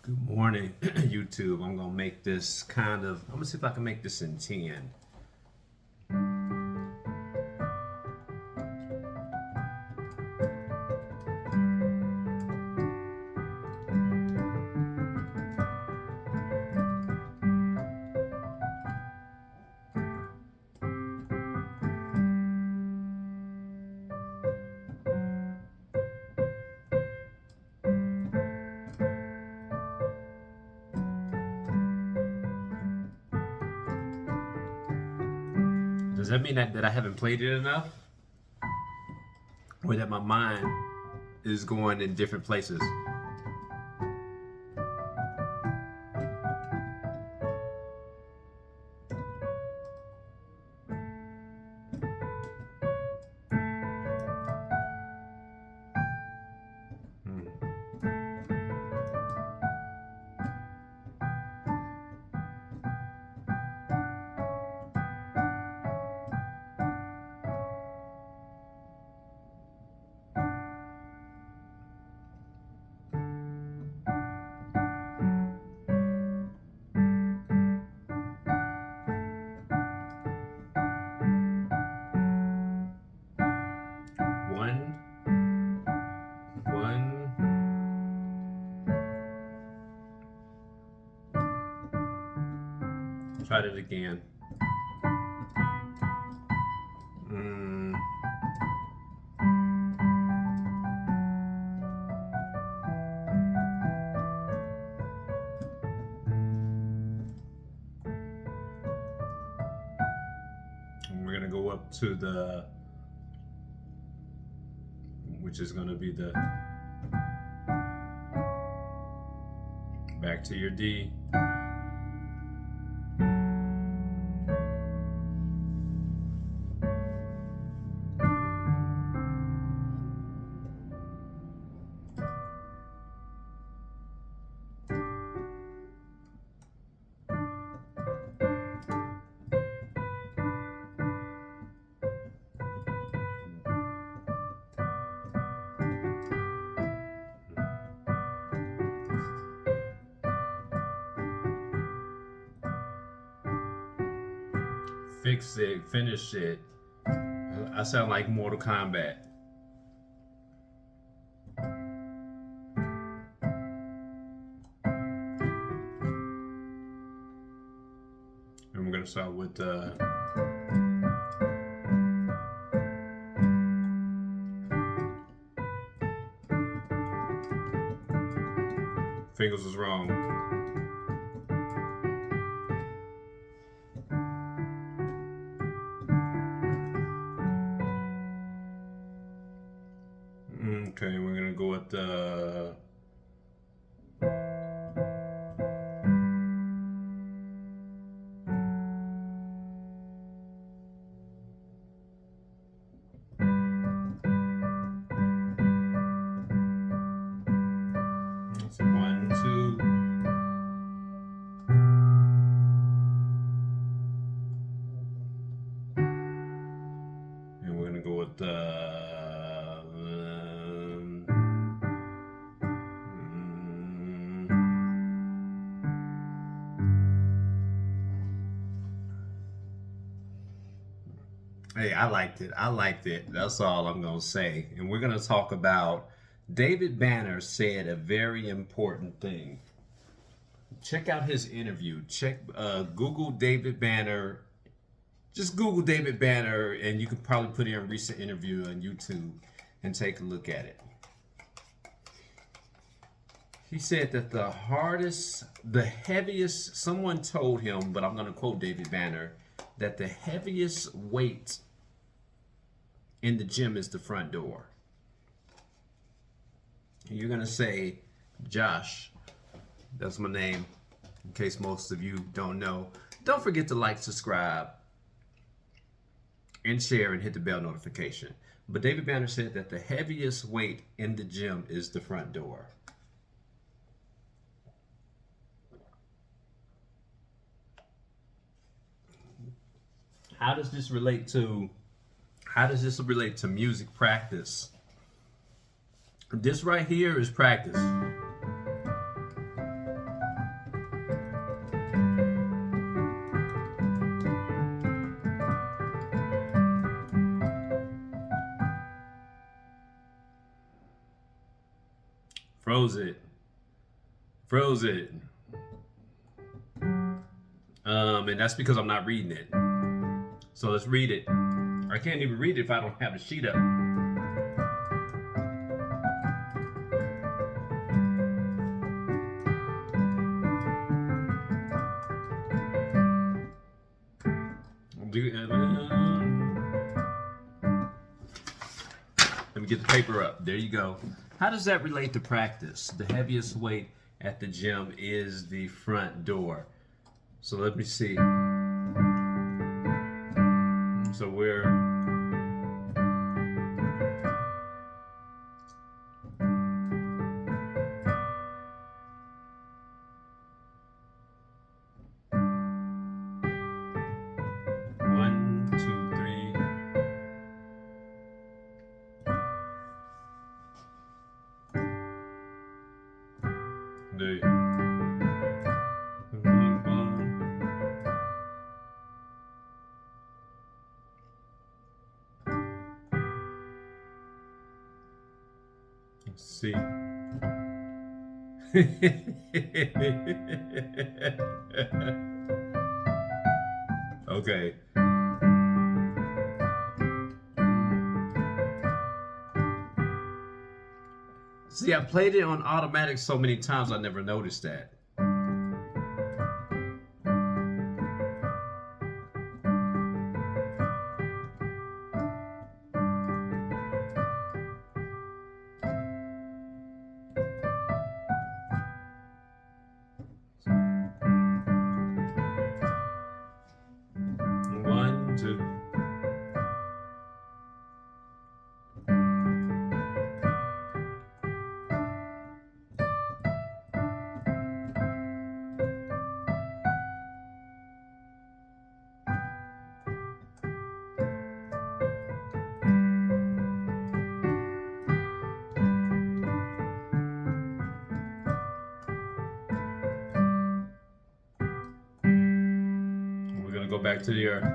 Good morning, YouTube. I'm gonna make this I'm gonna see if I can make this in 10. Does that mean that I haven't played it enough? Or that my mind is going in different places? Hmm. One, one. Try it again. Mm. And we're gonna go up to which is gonna be the back to your D. Fix it, finish it. I sound like Mortal Kombat. And we're gonna start with fingers was wrong. Okay, we're gonna go with let's see, 1, 2. And we're gonna go with hey, I liked it. I liked it. That's all I'm gonna say. And we're gonna talk about David Banner said a very important thing. Check out his interview. Google David Banner. Just Google David Banner, and you can probably put in a recent interview on YouTube and take a look at it. He said that the heaviest, someone told him, but I'm going to quote David Banner, that the heaviest weight in the gym is the front door. And you're going to say, Josh, that's my name, in case most of you don't know. Don't forget to like, subscribe, and share and hit the bell notification. But David Banner said that the heaviest weight in the gym is the front door. How does this relate to music practice? This right here is practice. Froze it. Froze it. And that's because I'm not reading it. So let's read it. I can't even read it if I don't have the sheet up. Let me get the paper up. There you go. How does that relate to practice? The heaviest weight at the gym is the front door. So let me see. So we're one, two, three. There you go. Let's see. Okay. See, I played it on automatic so many times I never noticed that. One, two. We're gonna go back to the earth.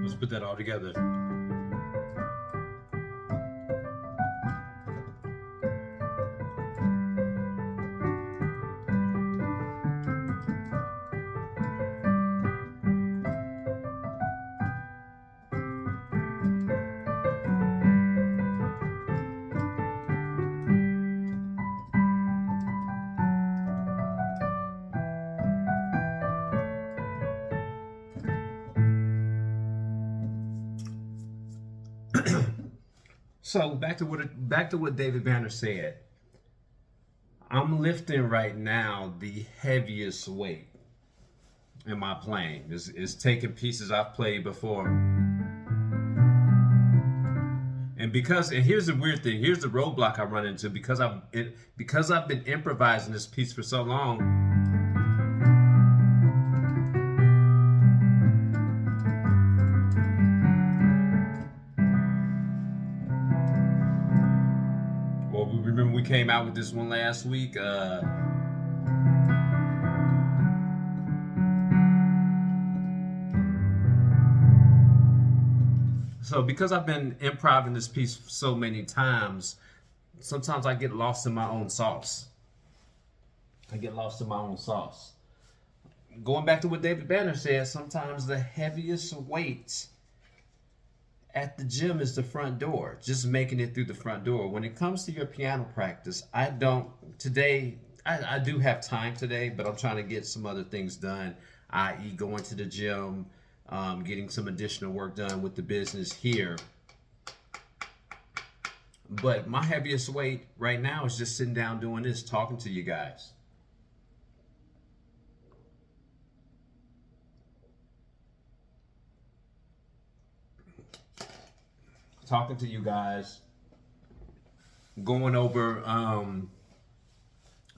Let's put that all together. So back to what David Banner said. I'm lifting right now the heaviest weight in my playing. It's taking pieces I've played before. And here's the weird thing. Here's the roadblock I run into because I've been improvising this piece for so long. Remember we came out with this one last week. So because I've been improvising this piece so many times, sometimes I get lost in my own sauce. Going back to what David Banner said, sometimes the heaviest weight at the gym is the front door, just making it through the front door. When it comes to your piano practice, I don't I do have time today, but I'm trying to get some other things done, i.e., going to the gym, getting some additional work done with the business here. But my heaviest weight right now is just sitting down doing this, talking to you guys. Talking to you guys, going over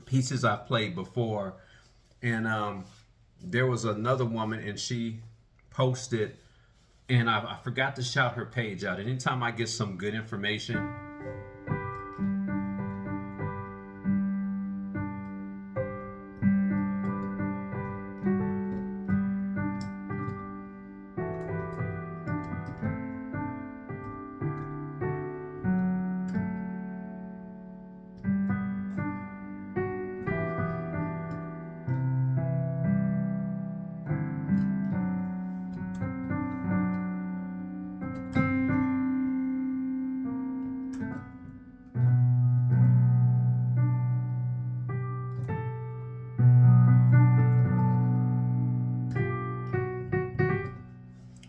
pieces I've played before. And there was another woman, and she posted, and I forgot to shout her page out. Anytime I get some good information,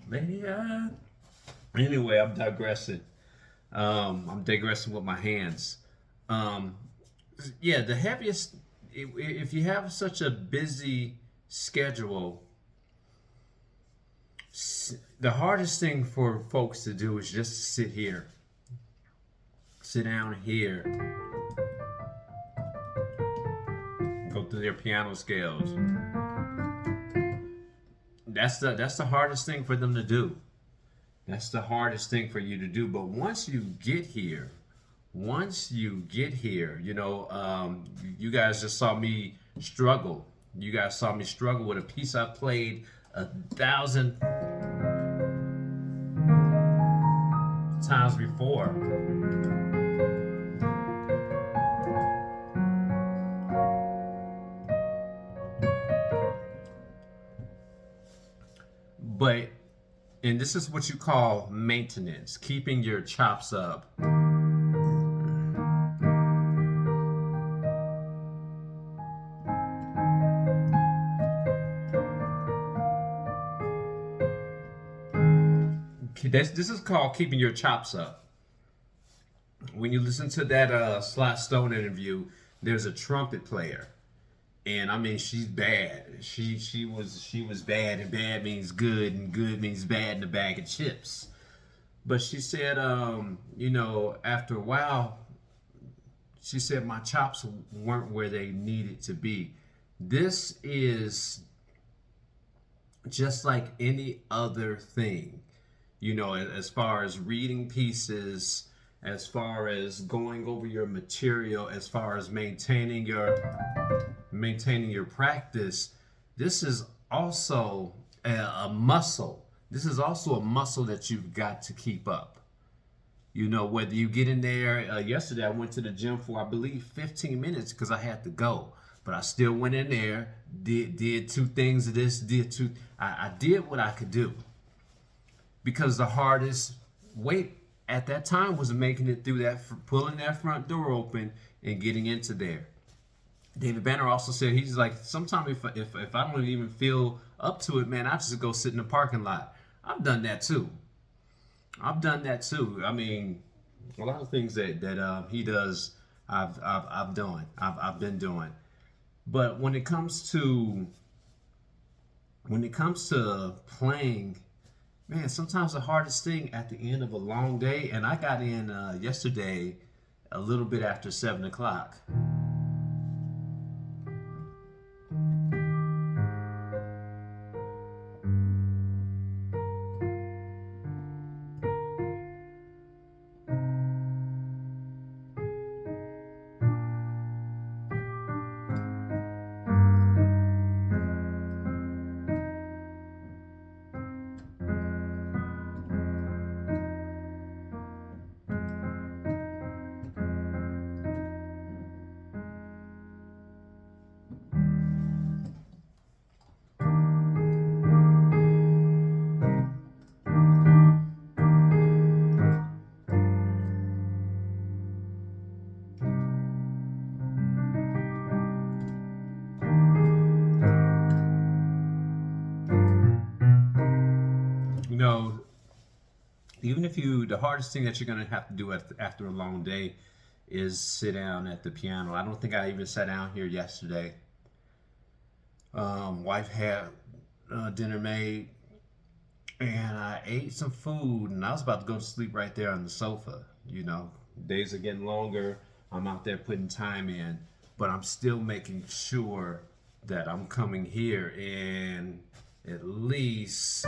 maybe anyway, I'm digressing. I'm digressing with my hands. Um, yeah, the heaviest. If you have such a busy schedule, the hardest thing for folks to do is just to sit here, sit down here, go through their piano scales. That's the hardest thing for them to do. That's the hardest thing for you to do. But once you get here, you guys just saw me struggle. You guys saw me struggle with a piece I played 1,000 times before. But, and this is what you call maintenance, keeping your chops up. This is called keeping your chops up. When you listen to that Sly Stone interview, there's a trumpet player, and I mean she's bad. She was bad, and bad means good, and good means bad in a bag of chips. But she said, after a while, she said my chops weren't where they needed to be. This is just like any other thing, as far as reading pieces, as far as going over your material, as far as maintaining your practice. This is also a muscle. This is also a muscle that you've got to keep up. Whether you get in there, yesterday I went to the gym for, I believe, 15 minutes because I had to go. But I still went in there, did two things of this, I did what I could do. Because the hardest weight at that time was making it through that, pulling that front door open and getting into there. David Banner also said, he's like, sometimes if I don't even feel up to it, man, I just go sit in the parking lot. I've done that too. I mean, a lot of things that he does, I've done. I've been doing. But when it comes to playing, man, sometimes the hardest thing at the end of a long day, and I got in yesterday a little bit after 7 o'clock. know, even if you, the hardest thing that you're going to have to do after a long day is sit down at the piano. I don't think I even sat down here yesterday. Wife had dinner made, and I ate some food, and I was about to go to sleep right there on the sofa. You know, days are getting longer. I'm out there putting time in, but I'm still making sure that I'm coming here and at least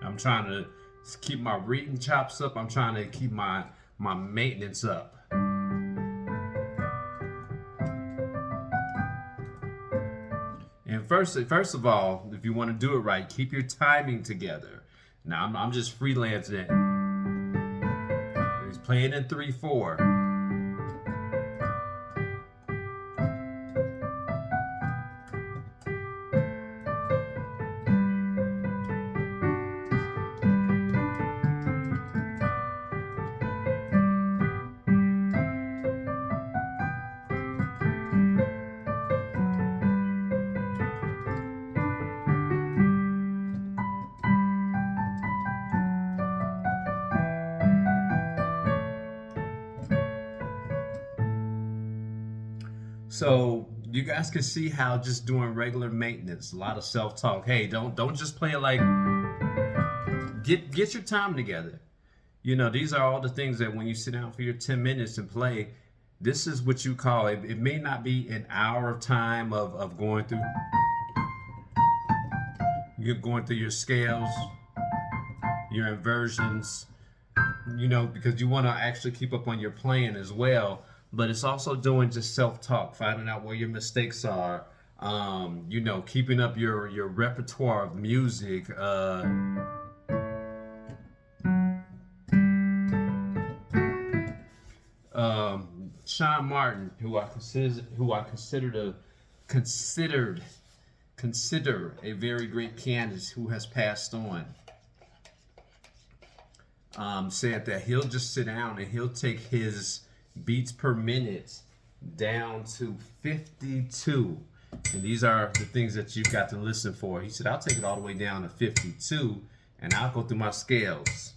I'm trying to keep my reading chops up. I'm trying to keep my maintenance up. And first of all, if you want to do it right, keep your timing together. Now I'm just freelancing it. He's playing in 3/4. So you guys can see how just doing regular maintenance, a lot of self-talk. Hey, don't just play it like get your time together. You know, these are all the things that when you sit down for your 10 minutes and play, this is what you call it. It may not be an hour of time of going through you're going through your scales, your inversions, you know, because you want to actually keep up on your playing as well. But it's also doing just self-talk, finding out where your mistakes are, you know, keeping up your repertoire of music. Sean Martin, who I consider a very great pianist who has passed on, said that he'll just sit down and he'll take his beats per minute down to 52. And these are the things that you've got to listen for. He said, I'll take it all the way down to 52 and I'll go through my scales.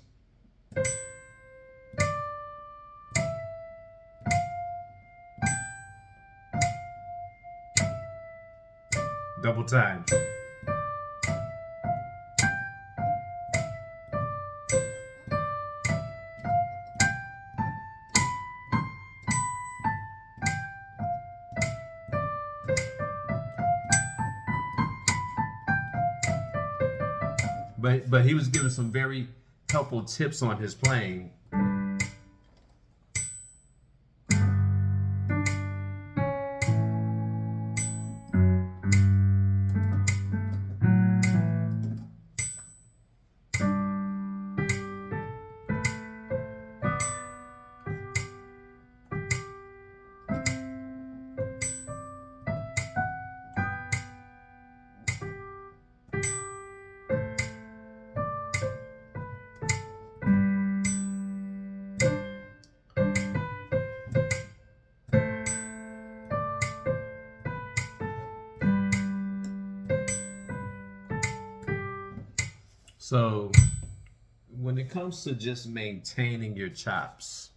Double time. But he was giving some very helpful tips on his playing. So when it comes to just maintaining your chops,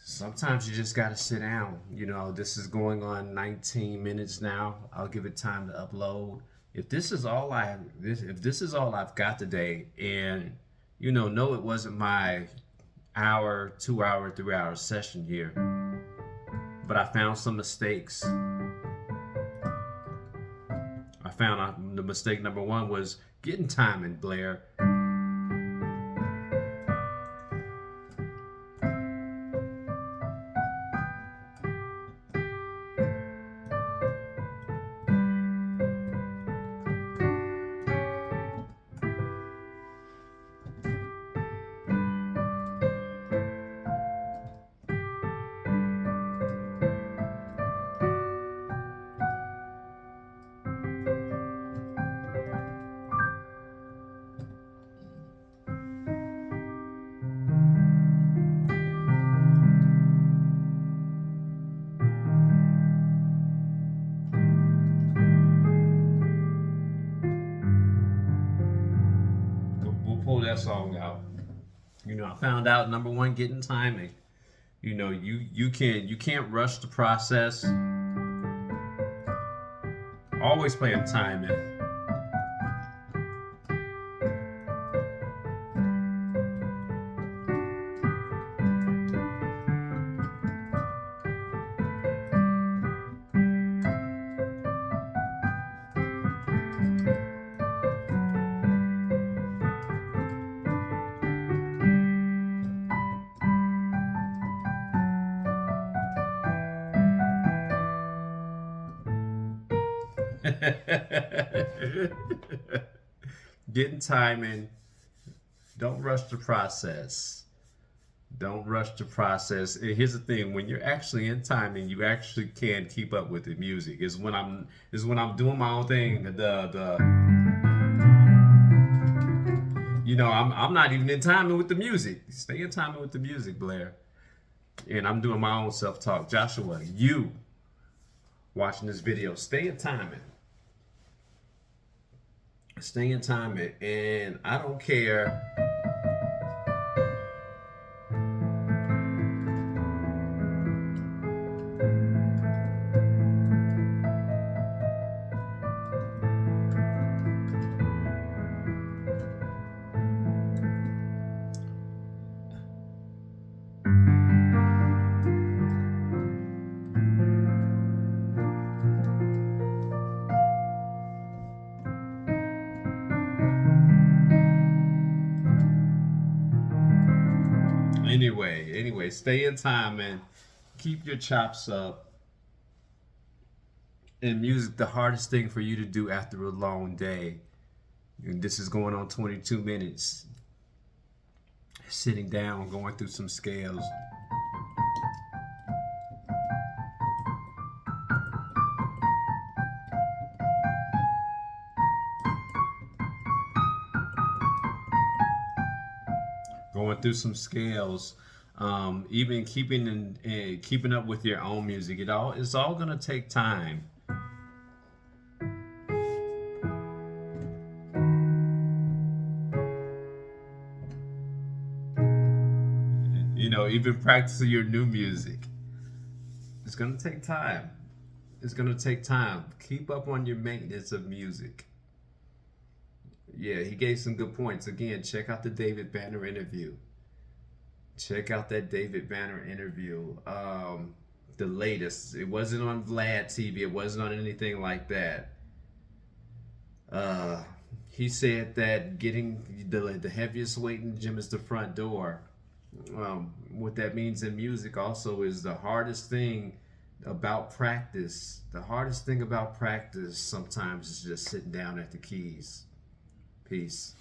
sometimes you just got to sit down. You know, this is going on 19 minutes now. I'll give it time to upload. If this is all I've got today, and you know, no, it wasn't my hour, 2 hour, 3 hour session here, but I found some mistakes. I found out the mistake number one was getting timing, Blair. pull that song out. I found out number one, getting timing. You can't rush the process. Always playing timing. Getting timing. Don't rush the process. Don't rush the process. And here's the thing: when you're actually in timing, you actually can keep up with the music. Is when I'm doing my own thing. I'm not even in timing with the music. Stay in timing with the music, Blair. And I'm doing my own self-talk. Joshua, you watching this video, stay in timing. Stay in timing, and I don't care. Anyway, stay in time and keep your chops up. In music, the hardest thing for you to do after a long day, and this is going on 22 minutes, sitting down, going through some scales. Going through some scales, even keeping up with your own music. It's all gonna take time. Even practicing your new music. It's gonna take time. It's gonna take time. Keep up on your maintenance of music. Yeah, he gave some good points. Again, check out the David Banner interview. Check out that David Banner interview. The latest. It wasn't on Vlad TV. It wasn't on anything like that. He said that getting the heaviest weight in the gym is the front door. What that means in music also is the hardest thing about practice. The hardest thing about practice sometimes is just sitting down at the keys. Peace.